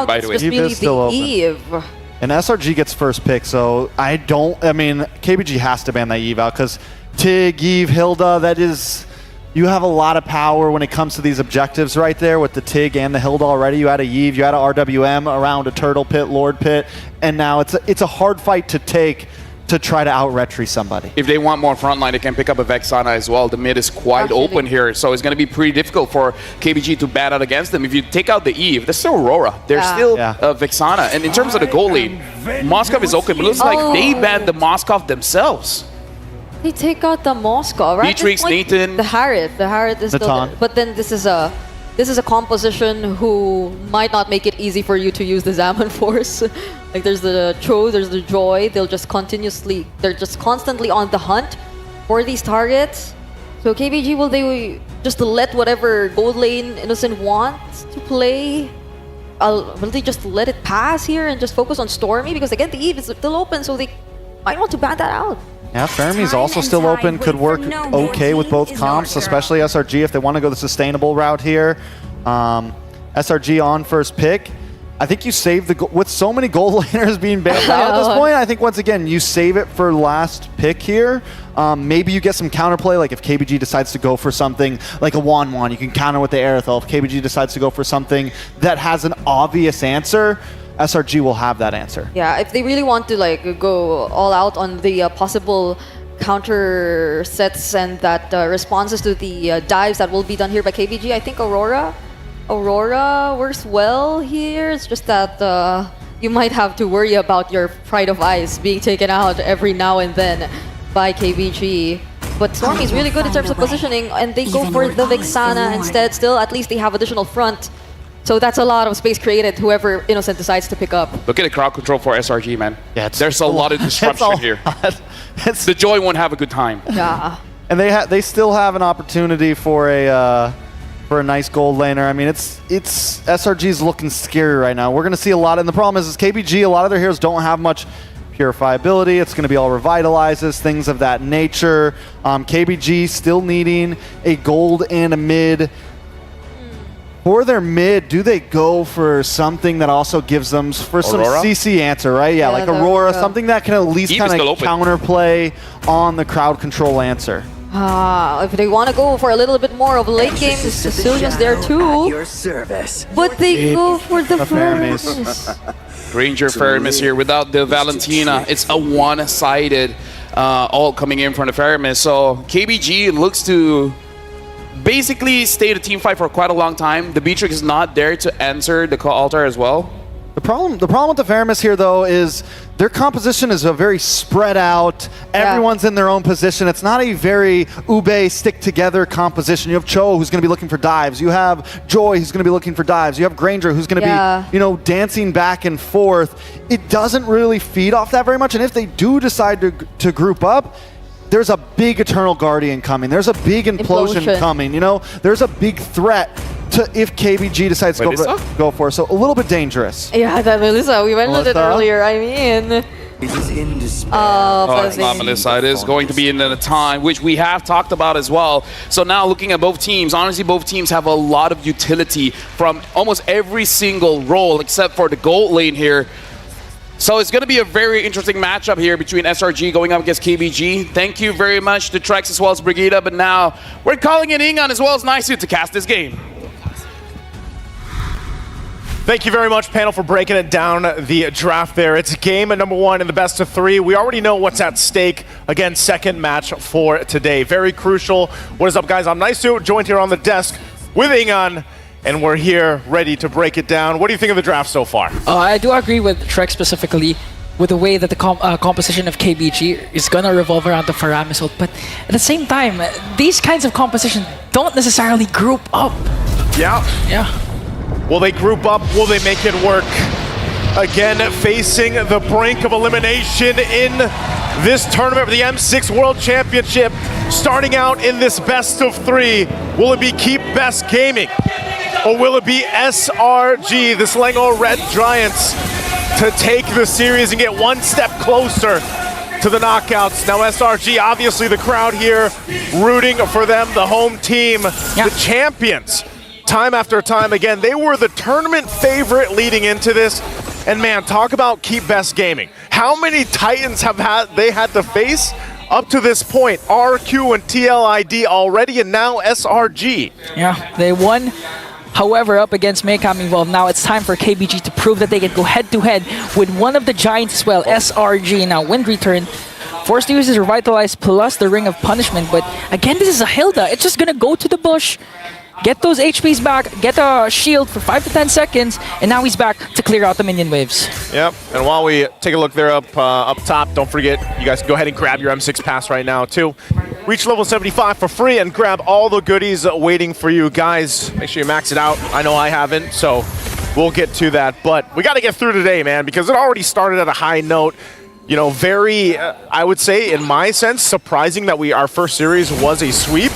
open, by it's the way. just Eve really is still the open. Eve. And SRG gets first pick, so I mean, KBG has to ban that Eve out because Tig, Eve, Hilda, that is, you have a lot of power when it comes to these objectives right there with the Tig and the Hilda already. You had a Eve, you had a RWM around a Turtle Pit, Lord Pit, and now it's a hard fight to take to try to out-retry somebody. If they want more frontline, they can pick up a Vexana as well. The mid is quite open here, so it's going to be pretty difficult for KBG to bat out against them. If you take out the Eve, there's still Aurora. There's still Vexana. And in terms of the goal lane, Moskov is okay, but it looks like they banned the Moskov themselves. They take out the Moscow, right? Beatrix, Nathan. The Harith is still there. But then this is a composition who might not make it easy for you to use the Zaman Force. Like there's the Cho, there's the Joy. They're just constantly on the hunt for these targets. So KBG, will they just let whatever gold lane Innocent wants to play? Will they just let it pass here and just focus on Stormy? Because again, the Eve is still open, so they might want to ban that out. Yeah, Fermi's also still open, could work okay with both comps, especially SRG if they want to go the sustainable route here. SRG on first pick. I think you save with so many gold laners being banned out at this point, I think once again, you save it for last pick here. Maybe you get some counterplay, like if KBG decides to go for something like a Wan, you can counter with the Aerithel. If KBG decides to go for something that has an obvious answer, SRG will have that answer. Yeah, if they really want to like go all out on the possible counter sets and that responses to the dives that will be done here by KBG, I think Aurora works well here. It's just that you might have to worry about your Pride of Ice being taken out every now and then by KBG. But Stormy is really good in terms of positioning, and they go for the Vexana instead. Still, at least they have additional front. So that's a lot of space created, whoever Innocent decides to pick up. Look at the crowd control for SRG, man. Yeah, there's a lot of disruption here. The Joy won't have a good time. Yeah. And they still have an opportunity for a nice gold laner. I mean, it's SRG's looking scary right now. We're going to see a lot, and the problem is KBG, a lot of their heroes don't have much purifiability. It's going to be all revitalizes, things of that nature. KBG still needing a gold and a mid. For their mid, do they go for something that also gives them for some CC answer, right? Yeah, like Aurora, something that can at least kind of counterplay on the crowd control answer. If they want to go for a little bit more of late game, Sicilians there too. But they go for the Fermis. Ranger Fermis here without the Valentina. It's a one-sided all coming in from the Fermis. So KBG looks to basically stay the team fight for quite a long time. The Beatrix is not there to answer the altar as well. The problem with the Fermis here, though, is their composition is a very spread out. Everyone's in their own position. It's not a very ube stick-together composition. You have Cho, who's going to be looking for dives. You have Joy, who's going to be looking for dives. You have Granger, who's going to be, dancing back and forth. It doesn't really feed off that very much. And if they do decide to group up, there's a big Eternal Guardian coming. There's a big implosion coming. There's a big threat to if KBG decides to go for it. So a little bit dangerous. Yeah, that Melissa, we mentioned it earlier. I mean, it's not Melissa. It is going to be in the time, which we have talked about as well. So now looking at both teams, honestly, both teams have a lot of utility from almost every single role except for the gold lane here. So it's going to be a very interesting matchup here between SRG going up against KBG. Thank you very much to Trex as well as Brigida, but now we're calling in Ingan as well as Nice to cast this game. Thank you very much, panel, for breaking it down, the draft there. It's game number 1 in the best of 3. We already know what's at stake. Again, second match for today. Very crucial. What is up, guys? I'm Nice2, joined here on the desk with Ingan. And we're here ready to break it down. What do you think of the draft so far? I do agree with Trek specifically with the way that the composition of KBG is going to revolve around the Faramis ult. But at the same time, these kinds of compositions don't necessarily group up. Yeah. Will they group up? Will they make it work? Again, facing the brink of elimination in this tournament for the M6 World Championship. Starting out in this best of 3, will it be KeepBest Gaming? Or will it be SRG, the Selangor Red Giants, to take the series and get one step closer to the knockouts? Now SRG, obviously the crowd here rooting for them, the home team, the champions, time after time. Again, they were the tournament favorite leading into this. And man, talk about KeepBest Gaming. How many Titans have they had to face up to this point? RQ and TLID already, and now SRG. Yeah, they won. However, up against Maycam Evolve, now it's time for KBG to prove that they can go head-to-head with one of the giants as well, SRG. Now, Wind Return, forced to use his Revitalize plus the Ring of Punishment, but again, this is a Hilda. It's just gonna go to the bush, get those HPs back, get a shield for 5 to 10 seconds, and now he's back to clear out the minion waves. Yep, and while we take a look there up top, don't forget, you guys can go ahead and grab your M6 pass right now, too. Reach level 75 for free and grab all the goodies waiting for you guys. Make sure you max it out. I know I haven't, so we'll get to that. But we got to get through today, man, because it already started at a high note. You know, very, I would say, in my sense, surprising that our first series was a sweep.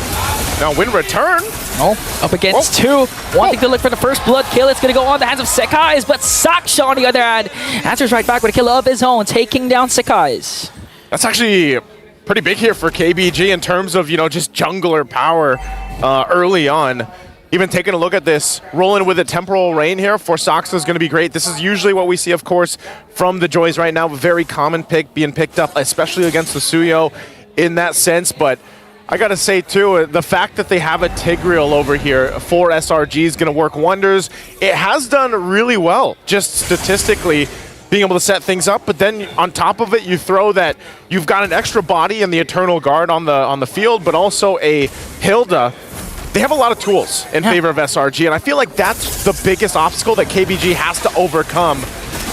Now, Wind Return. Oh, up against two. Wanting to look for the first blood kill. It's going to go on the hands of Sekai's, but Saksha, on the other hand, answers right back with a kill of his own, taking down Sekai's. That's actually pretty big here for KBG in terms of, you know, just jungler power early on. Even taking a look at this, rolling with a Temporal Rain here for Saksha is going to be great. This is usually what we see, of course, from the Joys right now. A very common pick being picked up, especially against the Suyo in that sense. But I got to say, too, the fact that they have a Tigreal over here for SRG is going to work wonders. It has done really well, just statistically, being able to set things up, but then on top of it, you throw that you've got an extra body in the Eternal Guard on the field, but also a Hilda. They have a lot of tools in favor of SRG, and I feel like that's the biggest obstacle that KBG has to overcome.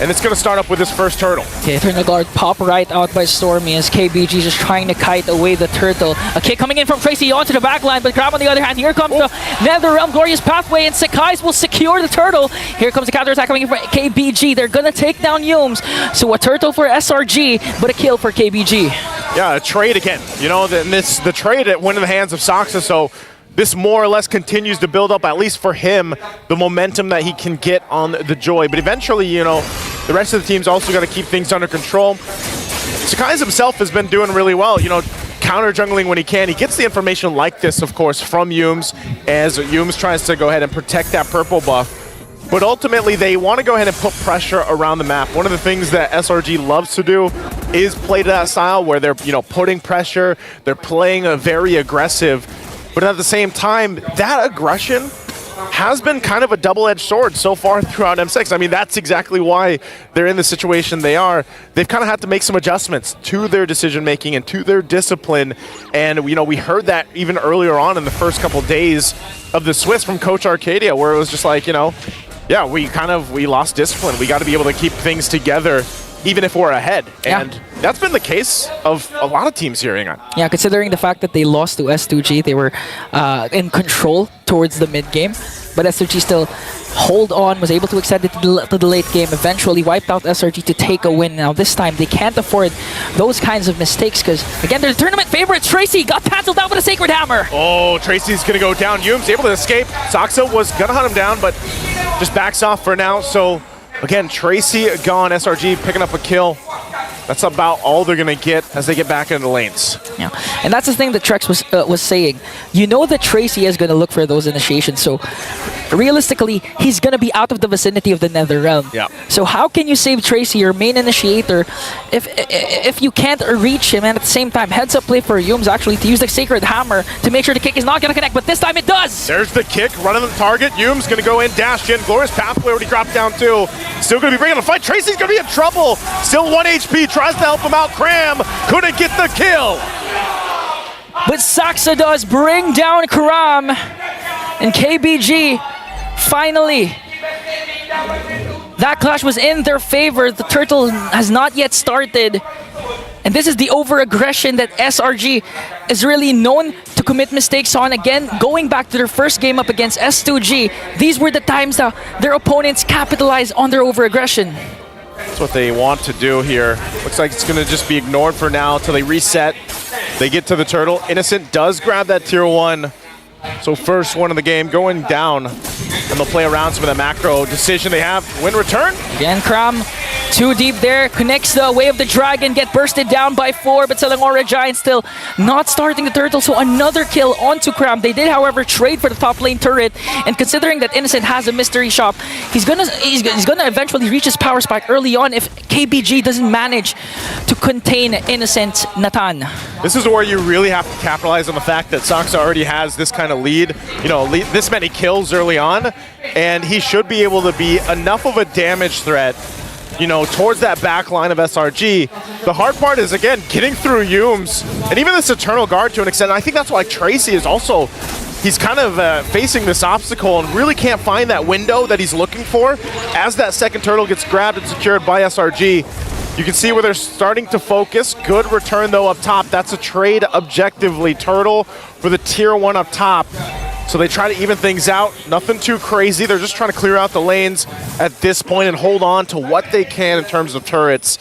And it's going to start up with this first turtle. Okay, Eternal Guard pop right out by Stormy as KBG just trying to kite away the turtle. A kick coming in from Tracy onto the backline, but Crab on the other hand, here comes the NetherRealm Glorious Pathway, and Sekai's will secure the turtle. Here comes the counterattack coming in from KBG. They're going to take down Yumes. So a turtle for SRG, but a kill for KBG. Yeah, a trade again. You know, the trade went in the hands of Saksha, so this more or less continues to build up, at least for him, the momentum that he can get on the Joy. But eventually, you know, the rest of the team's also got to keep things under control. Sekai's himself has been doing really well, you know, counter jungling when he can. He gets the information like this, of course, from Yumes, as Yumes tries to go ahead and protect that purple buff. But ultimately, they want to go ahead and put pressure around the map. One of the things that SRG loves to do is play to that style where they're, you know, putting pressure, they're playing a very aggressive. But at the same time, that aggression has been kind of a double-edged sword so far throughout M6. I mean, that's exactly why they're in the situation they are. They've kind of had to make some adjustments to their decision-making and to their discipline. And, you know, we heard that even earlier on in the first couple days of the Swiss from Coach Arcadia, where it was just like, you know, yeah, we lost discipline. We got to be able to keep things together even if we're ahead. And that's been the case of a lot of teams here, Ingan. Yeah, considering the fact that they lost to S2G, they were in control towards the mid-game, but S2G still hold on, was able to extend it to the late game, eventually wiped out SRG to take a win. Now this time, they can't afford those kinds of mistakes because, again, they're the tournament favorites. Tracy got cancelled out with a Sacred Hammer. Oh, Tracy's going to go down. Yume's able to escape. Saksha was going to hunt him down, but just backs off for now, so again, Tracy gone, SRG picking up a kill. That's about all they're going to get as they get back into the lanes. Yeah, and that's the thing that Trex was saying. You know that Tracy is going to look for those initiations, so realistically, he's going to be out of the vicinity of the NetherRealm. Yeah. So how can you save Tracy, your main initiator, if you can't reach him, and at the same time, heads up play for Yumes actually to use the Sacred Hammer to make sure the kick is not going to connect, but this time it does! There's the kick, running the target. Yumes going to go in, dash in. Glorious Pathway already dropped down too. Still going to be bringing the fight. Tracy's going to be in trouble. Still 1 HP, tries to help him out. Cram couldn't get the kill. But Saksha does bring down Karam, and KBG finally. That clash was in their favor. The turtle has not yet started. And this is the over-aggression that SRG is really known to commit mistakes on. Again, going back to their first game up against S2G, these were the times that their opponents capitalized on their over-aggression. That's what they want to do here. Looks like it's going to just be ignored for now until they reset. They get to the turtle. Innocent does grab that tier 1. So first one of the game going down. And they'll play around some of the macro decision they have. Wind return. Again, Kram Too deep there, connects the Way of the Dragon, get bursted down by 4, but Selangor Giant still not starting the turtle, so another kill onto Cram. They did, however, trade for the top lane turret, and considering that Innocent has a mystery shop, he's gonna eventually reach his power spike early on if KBG doesn't manage to contain Innocent Nathan. This is where you really have to capitalize on the fact that Saksa already has this kind of lead, this many kills early on, and he should be able to be enough of a damage threat towards that back line of SRG. The hard part is, again, getting through Yumes, and even this Eternal Guard to an extent. I think that's why Tracy is also, he's kind of facing this obstacle and really can't find that window that he's looking for. As that second turtle gets grabbed and secured by SRG, you can see where they're starting to focus. Good return, though, up top. That's a trade objectively. Turtle for the tier 1 up top. So they try to even things out. Nothing too crazy. They're just trying to clear out the lanes at this point and hold on to what they can in terms of turrets.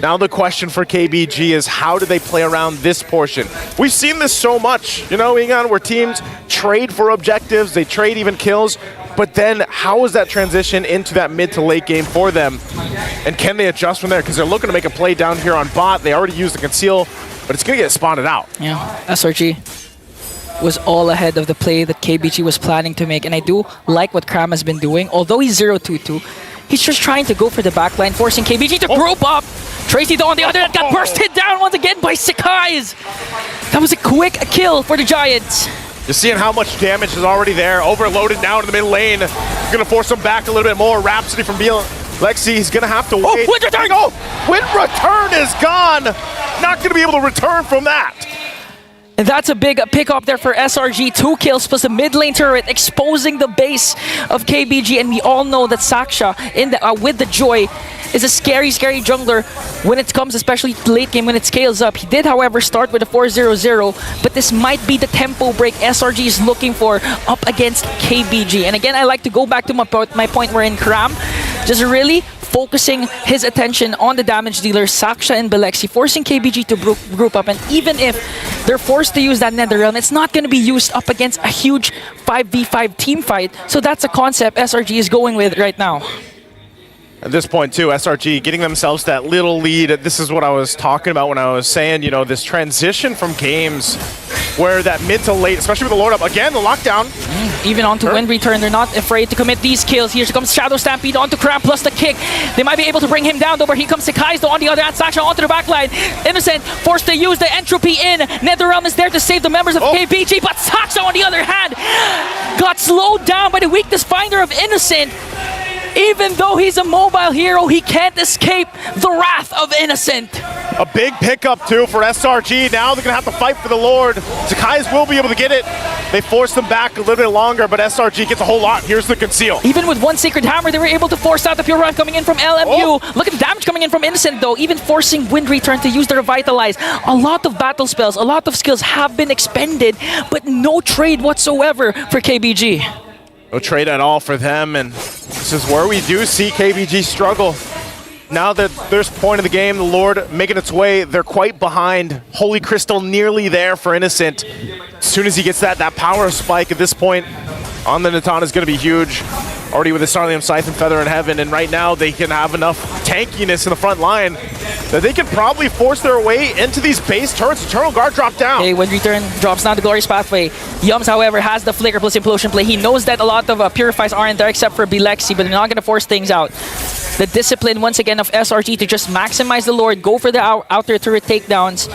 Now the question for KBG is, how do they play around this portion? We've seen this so much, Ingan, where teams trade for objectives, they trade even kills, but then how is that transition into that mid to late game for them? And can they adjust from there? Because they're looking to make a play down here on bot. They already used the conceal, but it's going to get spotted out. Yeah, SRG was all ahead of the play that KBG was planning to make, and I do like what Cram has been doing. Although he's 0-2-2, he's just trying to go for the backline, forcing KBG to group up. Tracy, though, on the other end, got bursted down once again by Sakai's. That was a quick kill for the Giants. You're seeing how much damage is already there. Overloaded down in the mid lane. Going to force him back a little bit more. Rhapsody from Lexi, he's going to have to wait. Wind return! Oh, Wind return is gone. Not going to be able to return from that. And that's a big pickup there for SRG. 2 kills plus the mid lane turret, exposing the base of KBG. And we all know that Saksha with the Joy is a scary, scary jungler when it comes, especially late game when it scales up. He did, however, start with a 4-0-0, but this might be the tempo break SRG is looking for up against KBG. And again, I like to go back to my point where in Cram, just really focusing his attention on the damage dealers, Saksha and Belexi, forcing KBG to group up. And even if they're forced to use that Netherrealm, it's not going to be used up against a huge 5v5 team fight. So that's a concept SRG is going with right now. At this point, too, SRG getting themselves that little lead. This is what I was talking about when I was saying, this transition from games where that mid to late, especially with the Lord up, again, the lockdown. Even onto Wind Return, they're not afraid to commit these kills. Here comes Shadow Stampede onto Cram plus the kick. They might be able to bring him down, though, where he comes Sakai's, though, on the other hand, Saksha onto the backline. Innocent forced to use the entropy in. Netherrealm is there to save the members of KBG, but Saksha, on the other hand, got slowed down by the weakness finder of Innocent. Even though he's a mobile hero, he can't escape the wrath of Innocent. A big pickup, too, for SRG. Now they're going to have to fight for the Lord. Sakai's will be able to get it. They force them back a little bit longer, but SRG gets a whole lot. Here's the conceal. Even with one Sacred Hammer, they were able to force out the Pure Run coming in from LMU. Look at the damage coming in from Innocent, though. Even forcing Wind Return to use the Revitalize. A lot of battle spells, a lot of skills have been expended, but no trade whatsoever for KBG. No trade at all for them, and this is where we do see KBG struggle. Now that there's point of the game, the Lord making its way, they're quite behind. Holy Crystal nearly there for Innocent. As soon as he gets that power spike at this point on the Natan is going to be huge. Already with the Starlium Scythe and Feather in Heaven, and right now they can have enough tankiness in the front line that they can probably force their way into these base turrets. Eternal Guard drop down. Okay, Wind Return drops down the Glorious Pathway. Yums, however, has the Flicker plus Implosion play. He knows that a lot of Purifies aren't there except for Belexi, but they're not going to force things out. The discipline, once again, of SRG to just maximize the Lord, go for the outer turret takedowns,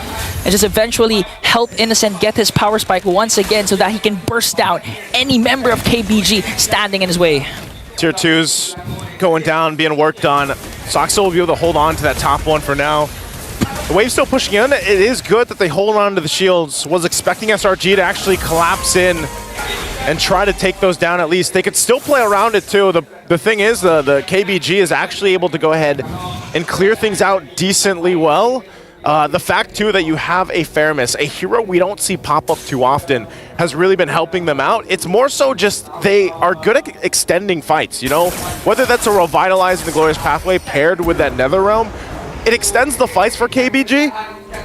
and just eventually help Innocent get his power spike once again so that he can burst down any member of KBG standing in his way. Tier 2's going down, being worked on. Soxa will be able to hold on to that top one for now. The wave's still pushing in. It is good that they hold on to the shields. Was expecting SRG to actually collapse in and try to take those down at least. They could still play around it too. The thing is, the KBG is actually able to go ahead and clear things out decently well. The fact too that you have a Faramis, a hero we don't see pop up too often, has really been helping them out. It's more so just they are good at extending fights, whether that's a Revitalize in the Glorious Pathway paired with that Netherrealm, it extends the fights for KBG,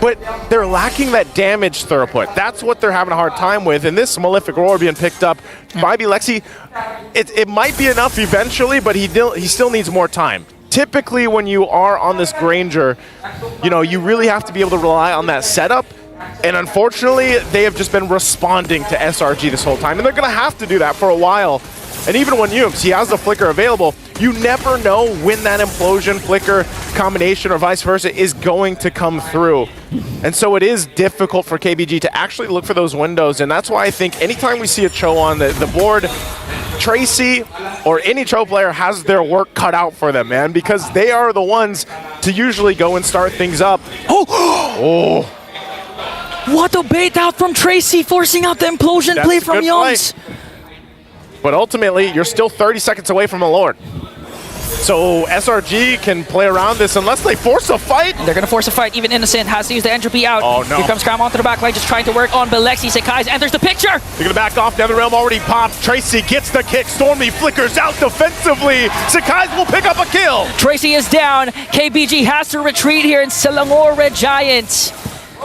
but they're lacking that damage throughput. That's what they're having a hard time with, and this Malefic Roar being picked up by Belexi, it might be enough eventually, but he still needs more time. typically when you are on this Granger, you know, you really have to be able to rely on that setup. And unfortunately, they have just been responding to SRG this whole time. And they're going to have to do that for a while. And even when Yums, he has the flicker available, you never know when that implosion flicker combination or vice versa is going to come through. And so it is difficult for KBG to actually look for those windows. And that's why I think anytime we see a Cho on the board, Tracy or any Cho player has their work cut out for them, man, because they are the ones to usually go and start things up. Oh! What a bait out from Tracy, forcing out the implosion That's play a from good Yums. play. But ultimately, you're still 30 seconds away from a Lord. So SRG can play around this unless they force a fight. They're going to force a fight. Even Innocent has to use the entropy out. Oh, no. Here comes Cram onto the back line, just trying to work on Bilexi. Sakai's enters the picture. They're going to back off. NetherRealm already popped. Tracy gets the kick. Stormy flickers out defensively. Sakai's will pick up a kill. Tracy is down. KBG has to retreat here in Selangor Red Giants.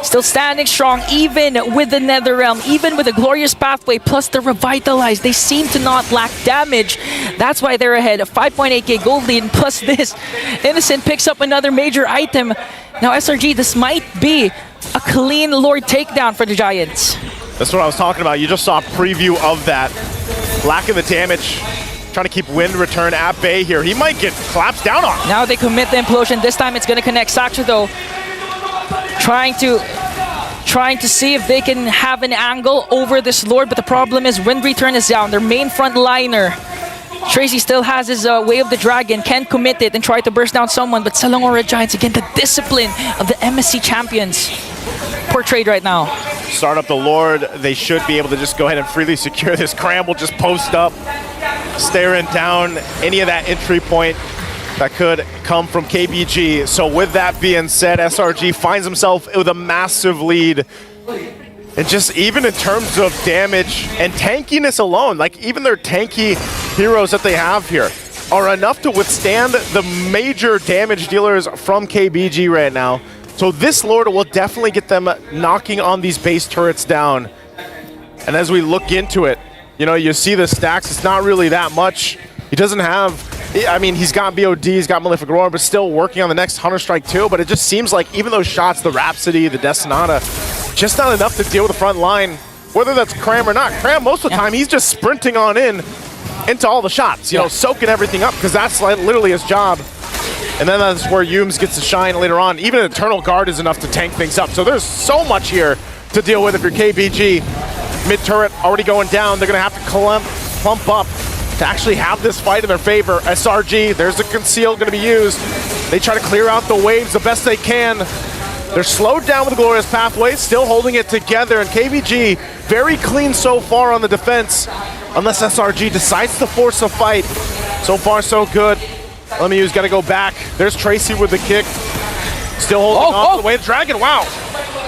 Still standing strong, even with the NetherRealm, even with a glorious pathway, plus the revitalized. They seem to not lack damage. That's why they're ahead. A 5.8k gold lead, and plus this, Innocent picks up another major item. Now SRG, this might be a clean Lord takedown for the Giants. That's what I was talking about. You just saw a preview of that. Lack of the damage. Trying to keep Wind Return at bay here. He might get collapsed down on. Now they commit the implosion. This time it's going to connect. Saksha though, trying to see if they can have an angle over this Lord, but the problem is Wind Return is down, their main front liner. Tracy still has his Way of the Dragon, can't commit it and try to burst down someone, but Selangor Red Giants, again, the discipline of the MSC champions portrayed right now. Start up the Lord. They should be able to just go ahead and freely secure this. Cram will just post up, staring down any of that entry point that could come from KBG. So with that being said, SRG finds himself with a massive lead. And just even in terms of damage and tankiness alone, like even their tanky heroes that they have here are enough to withstand the major damage dealers from KBG right now. So this Lord will definitely get them knocking on these base turrets down. And as we look into it, you know, you see the stacks, it's not really that much. He doesn't have, I mean, he's got BOD, he's got Malefic Roar, but still working on the next Hunter Strike too. But it just seems like even those shots, the Rhapsody, the Destinata, just not enough to deal with the front line, whether that's Cram or not. Cram, most of the time, he's just sprinting on into all the shots, you know, soaking everything up, because that's like literally his job. And then that's where Yums gets to shine later on. Even an Eternal Guard is enough to tank things up. So there's so much here to deal with if you're KBG. Mid-turret already going down. They're going to have to clump up to actually have this fight in their favor. SRG, there's a conceal going to be used. They try to clear out the waves the best they can. They're slowed down with the Glorious Pathway, still holding it together. And KBG, very clean so far on the defense, unless SRG decides to force a fight. So far, so good. Lemieux's got to go back. There's Tracy with the kick. Still holding on to the Way of the Dragon. Wow.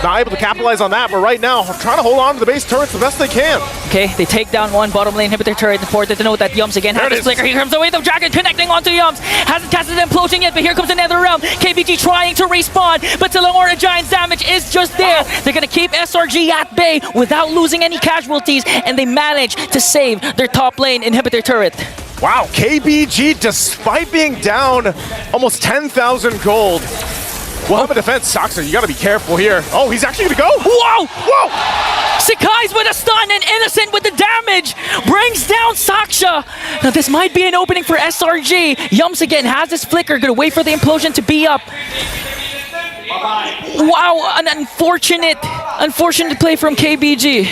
Not able to capitalize on that, but right now, trying to hold on to the base turrets the best they can. Okay, they take down one bottom lane inhibitor turret. Important to note that Yums again has his flicker. Here comes the Way of the Dragon connecting onto Yums. Hasn't casted the implosion yet, but here comes the NetherRealm. KBG trying to respawn, but Selangor Giants' damage is just there. They're going to keep SRG at bay without losing any casualties, and they manage to save their top lane inhibitor turret. Wow, KBG, despite being down almost 10,000 gold, well, have a defense. Soxer, you got to be careful here. Oh, he's actually going to go. Whoa! Whoa! Sakai's with a stun and Innocent with the damage. Brings down Saksha. Now this might be an opening for SRG. Yums again has his flicker. Gonna wait for the implosion to be up. Wow, an unfortunate play from KBG.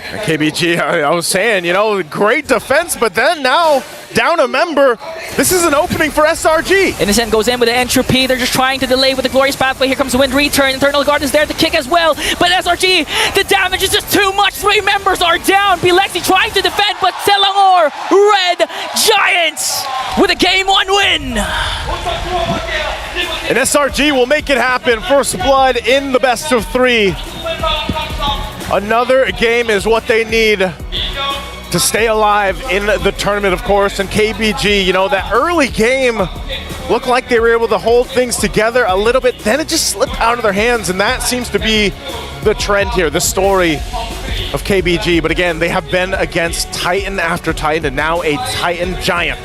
KBG, I was saying, you know, great defense, but then now down a member. This is an opening for SRG. Innocent goes in with the entropy. They're just trying to delay with the Glorious Pathway. Here comes the Wind Return. Eternal Guard is there to kick as well. But SRG, the damage is just too much. 3 members are down. Bilexi trying to defend, but Selangor Red Giants with a Game 1 win. And SRG will make it happen. First blood in the best of 3. Another game is what they need to stay alive in the tournament, of course. And KBG, you know, that early game looked like they were able to hold things together a little bit. Then it just slipped out of their hands, and that seems to be the trend here, the story of KBG. But again, they have been against Titan after Titan, and now a Titan giant.